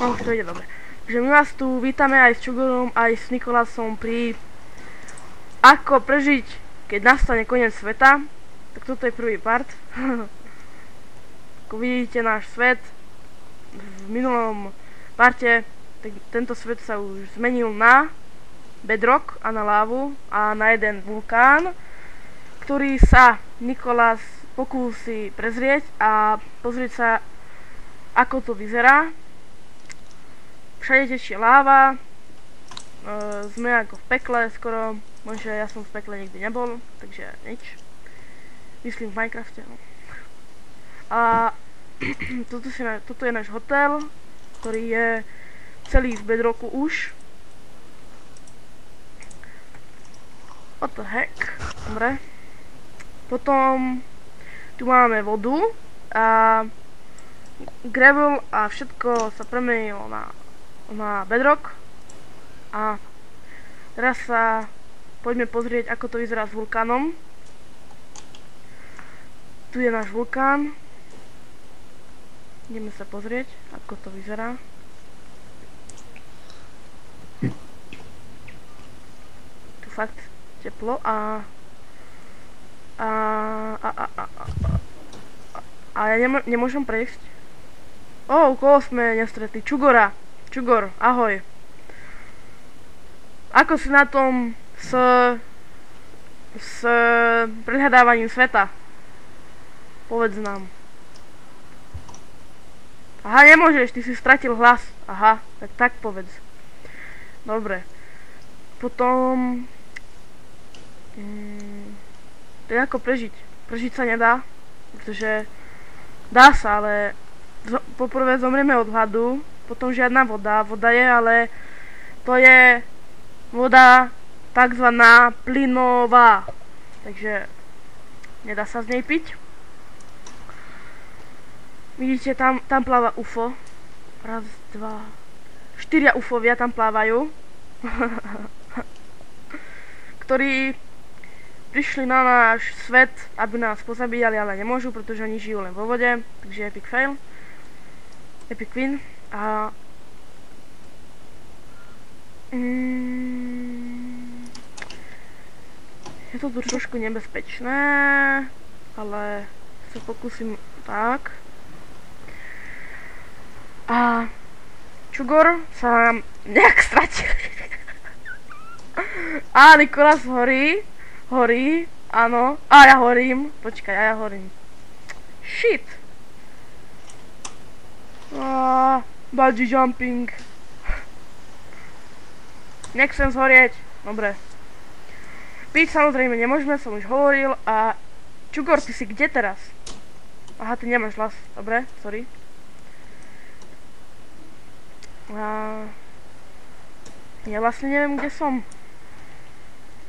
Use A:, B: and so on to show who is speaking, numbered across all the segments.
A: No, už to ide dobre. Takže my vás tu vítame aj s Čugorom, aj s Nikolasom pri ako prežiť, keď nastane koniec sveta. Tak toto je prvý part. Ako vidíte, náš svet v minulom parte, tak tento svet sa už zmenil na bedrock a na lávu a na jeden vulkán, ktorý sa Nikolas pokúsi prezrieť a pozrieť sa, ako to vyzerá. Všade tečie láva, sme ako v pekle skoro, možno ja som v pekle nikdy nebol, takže nič. Myslím v Minecrafte, no. A toto je náš hotel, ktorý je celý v bedrocku už. What the heck? Dobre. Potom tu máme vodu a gravel a všetko sa premenilo na bedrock. A teraz sa poďme pozrieť, ako to vyzerá s vulkánom. Tu je náš vulkán. Ideme sa pozrieť, ako to vyzerá. Tu fakt teplo a ja nemôžem prejsť. Koho sme nestretli? Čugora. Čugor, ahoj. Ako si na tom s prehľadávaním sveta? Povedz nám. Aha, nemôžeš, ty si stratil hlas. Aha, tak povedz. Dobre. Potom... to je ako prežiť. Prežiť sa nedá, pretože dá sa, ale poprvé zomrieme od hladu, potom žiadna voda. Voda je, ale to je voda takzvaná plynová. Takže nedá sa z nej piť. Vidíte, tam pláva UFO. Raz, dva, 4 UFOvia tam plávajú. Ktorí prišli na náš svet, aby nás pozabíjali, ale nemôžu, pretože oni žijú len vo vode. Takže epic fail. Epic win. A... je to tu trošku nebezpečné, ale sa pokúsim tak. A Čugor sa nám nejak stratil. A Nikolas horí, áno. A ja horím, počkaj, ja horím. Shit. Bungee jumping. Nechcem zhorieť. Dobre. Piť samozrejme nemôžeme, som už hovoril. A Čugor, ty si kde teraz? Aha, ty nemáš hlas. Dobre, sorry. Ja vlastne neviem, kde som.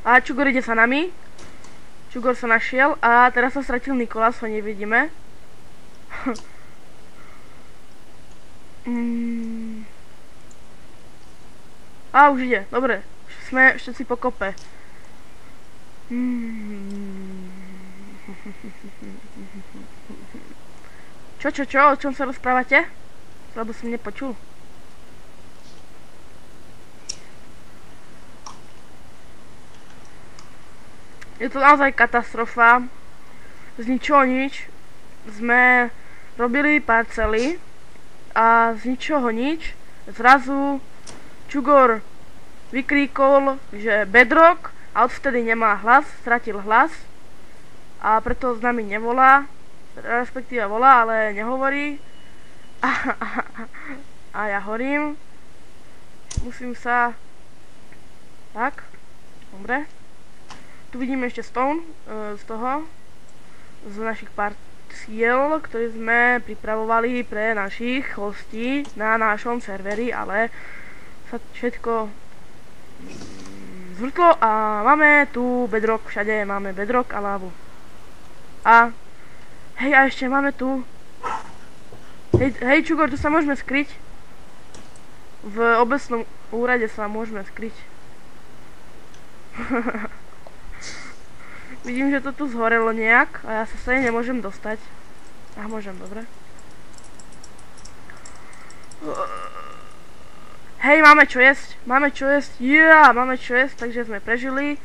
A: A Čugor ide za nami. Čugor sa našiel a teraz sa stratil Nikolas, ho nevidíme. Už ide, dobre. Sme všetci pokope. Čo? O čom sa rozprávate? Lebo som nepočul. Je to naozaj katastrofa. Z ničoho nič sme robili parcely a z ničoho nič zrazu Čugor vykríkol, že bedrock a odvtedy nemá hlas, stratil hlas a preto s nami nevolá, respektíve volá, ale nehovorí. A ja horím. Musím sa... Tak, dobre. Tu vidíme ešte stone z našich partiel, ktoré sme pripravovali pre našich hostí na našom serveri, ale sa všetko zvrtlo a máme tu bedrock, všade máme bedrock a lávu. A hej, a ešte máme tu hej Čugor, tu sa môžeme skryť. V obecnom úrade sa môžeme skryť. Vidím, že to tu zhorelo nejak a ja sa sa nemôžem dostať. Môžem, dobre. Hej, máme čo jesť, máme čo jesť, takže sme prežili.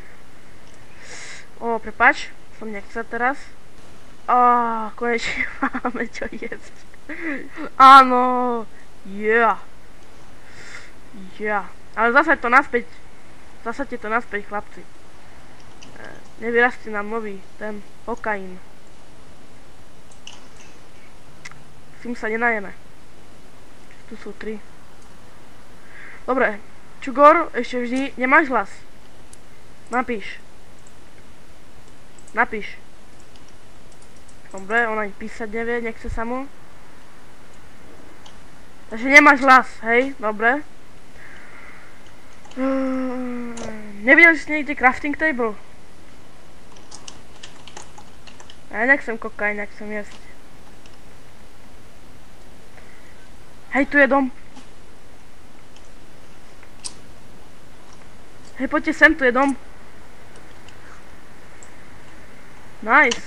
A: Prepáč, som nechcel teraz. Konečne máme čo jesť. Áno, ale zase to naspäť, chlapci. Nevyrastí nám nový, ten kokain. S tým sa nenajeme. Tu sú 3. Dobre, Čugor, ešte vždy, nemáš hlas. Napíš. Dobre, on ani písať nevie, nechce sa mu. Takže nemáš hlas, hej, dobre. Nevidel si niekde crafting table? Ja nechcem kokain, nechcem jesť. Hej, tu je dom. Hej, poďte sem, tu je dom. Nice.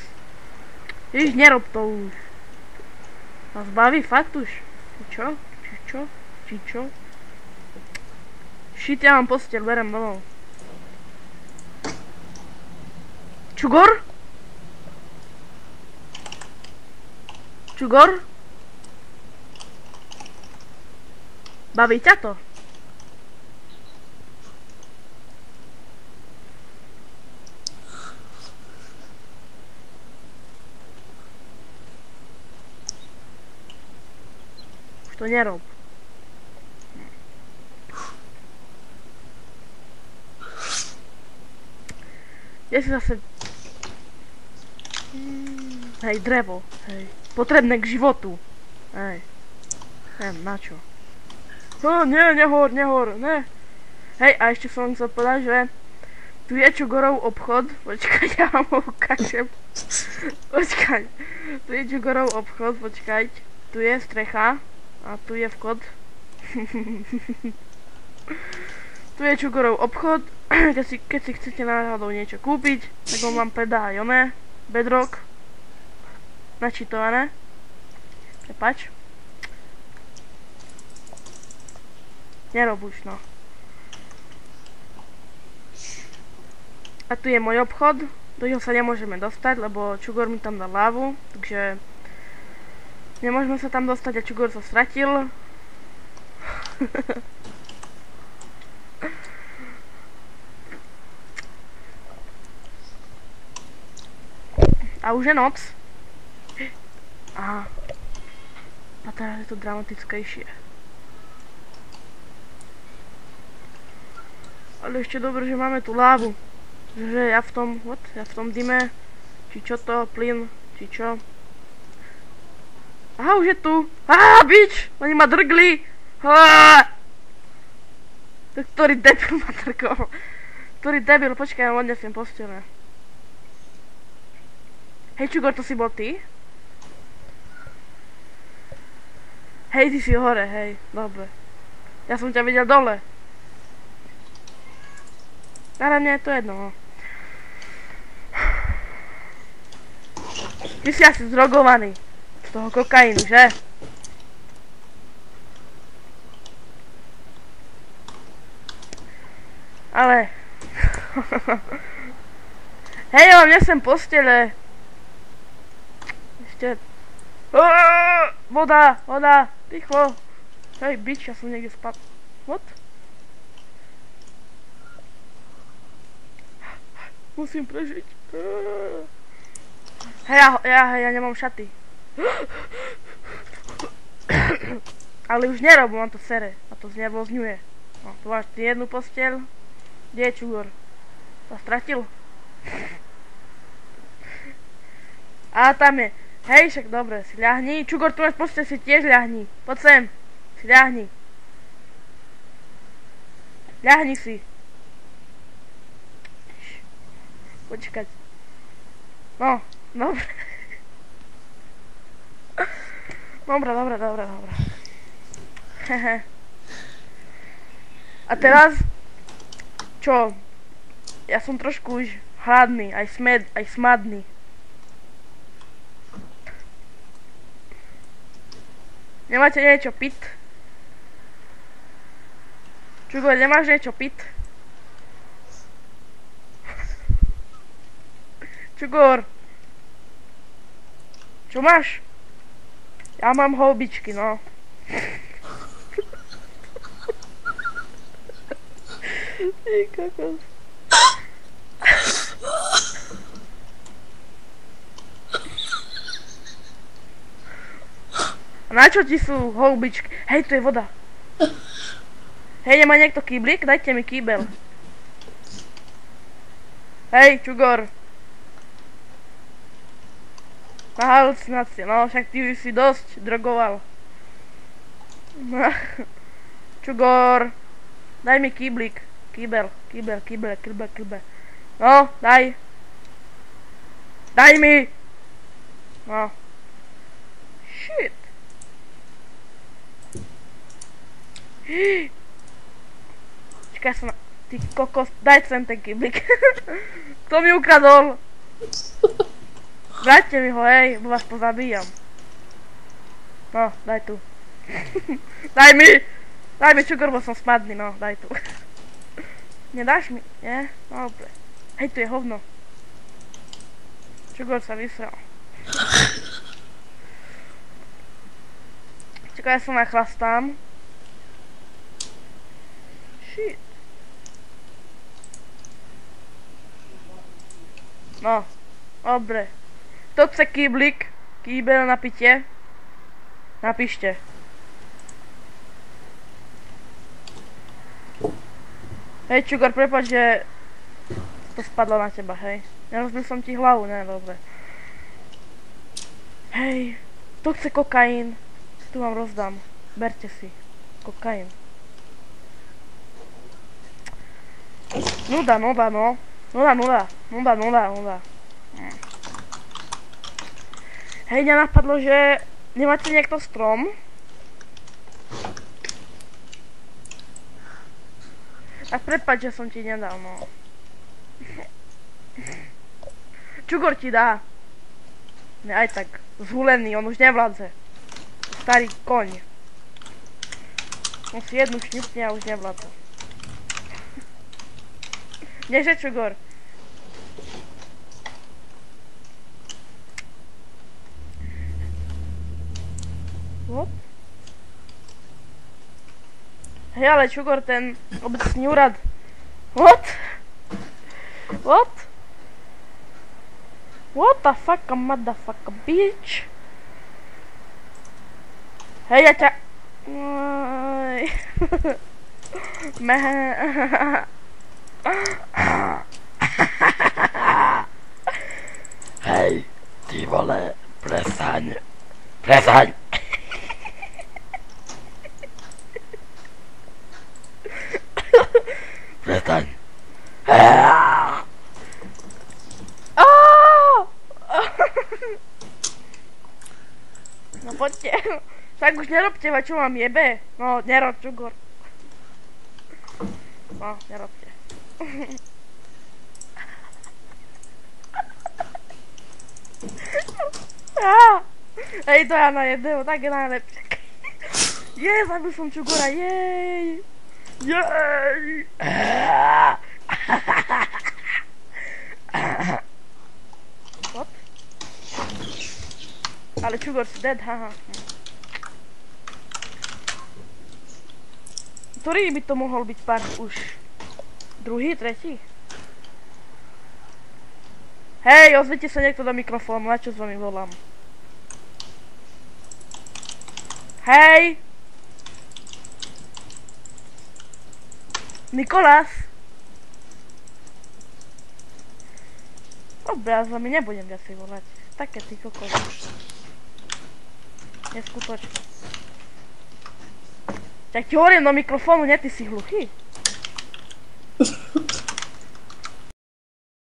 A: Ježiš, nerob to už. Nás baví, fakt už. Či čo? Shit, ja mám posteľ, berem domov. Čugor? Baví ťa to? Už to nerob. Kde si zase... Hej, drevo, hej. Potrebné k životu. Hej. Neviem, na čo. Nie, nehor, ne. Hej, a ešte som chcel povedať, že tu je Čugorov obchod. Počkaj, ja vám ho ukážem. Počkaj. Tu je Čugorov obchod, počkaj. Tu je strecha. A tu je vchod. Tu je Čugorov obchod. Keď si chcete náhodou niečo kúpiť, tak on vám predá aj oné. Bedrock. Načítované. Prepač. Nerob už, no. A tu je môj obchod. Do neho sa nemôžeme dostať, lebo Čugor mi tam dal lávu. Takže... nemôžeme sa tam dostať a Čugor sa stratil. A už je noc. Aha. A teraz je to dramatickejšie. Ale ešte dobre, že máme tu lávu. Že ja v tom dime. Či čo to, plyn, či čo. Aha, už je tu. Bič! Oni ma drgli. Ktorý debil ma drgol. Počkaj, ja odnesiem posteľne. Hej, Čugor, to si bol ty? Hej, ty si hore, hej, dobre. Ja som ťa videl dole. Ale mne je to jedno, no. Ty si asi zdrogovaný. Z toho kokainu, že? Ale... hej, ja vám nesem postele. Voda, rýchlo. Hej, bič, ja som niekde spal. What? Musím prežiť. Hej, ja nemám šaty. Ale už nerob, mám to sere. A to znervozňuje. No, tu máš ty jednu posteľ. Kde je Čugor? Sa stratil? A tam je. Hej, však dobre, si ľahni. Čugor, tu máš posteľ, si tiež ľahni. Poď sem, si ľahni. Ľahni si. Počkať. No, dobre. Dobre. Hehe. A teraz... čo? Ja som trošku už hladný, aj smadný. Nemáte niečo piť? Čugor, nemáš niečo piť? Čugor. Čo máš? Ja mám houbičky, no. Ty kokos. A na čo ti sú houbičky? Hej, tu je voda. Hej, nemá niekto kýblik? Dajte mi kýbel. Hej, Čugor. Na halucinácie, no však ty si dosť drogoval. Čugor. Daj mi kýblik. Kýbel. No, daj. Daj mi. No. Shit. Čakaj sa na... Ty kokos, daj sem ten kýblik. Kto mi ukradol? Dajte mi ho, hej, bo vás pozabíjam. No, daj tu. Daj mi! Daj mi, Čugor, bo som spadný, no, daj tu. Nedáš mi? Nie? No, dobre. Hej, tu je hovno. Čugor sa vysral. Čakaj, ja sa nachlastám. Shit. No, dobre. Kto chce kýblik? Kýbel na pitie? Napíšte. Hej, Čugor, prepáč, že to spadlo na teba, hej. Nerozbil som ti hlavu, ne, dobre. Hej, kto chce kokain? Tu vám rozdám. Berte si. Kokain. Nuda, no. Nuda. Hej, mňa napadlo, že nemáte niekto strom? Tak prepáč, že som ti nedal, no. Čugor ti dá. Ne, aj tak, zhulený, on už nevládze. Starý koň. On si jednu šňupne a už nevládze. Kdeže, Čugor? What? Hej, ale Čugor, ten obecný úrad. What? What the fuck, motherfucker, bitch? Hej, ja ťa...
B: Hej, ty vole, presaň. Prestaň.
A: No poďte. Tak už nerobte, čo vám jebe. No, nerob, Čugor. No, nerobte. Hej, to ja na jedného, tak je najlepšie. Jej, zabil som Čugora, jej. What? Ale Čugor si dead, haha. Ktorý by to mohol byť pár už? Druhý, tretí? Hej, ozvite sa niekto do mikrofónu, na čo s vami volám? Hej! Nikolás? Dobre, ja s vami nebudem viacej volať. Také ty kokos. Neskutočné. Tak ti hovorím do mikrofónu, nie, ty si hluchý?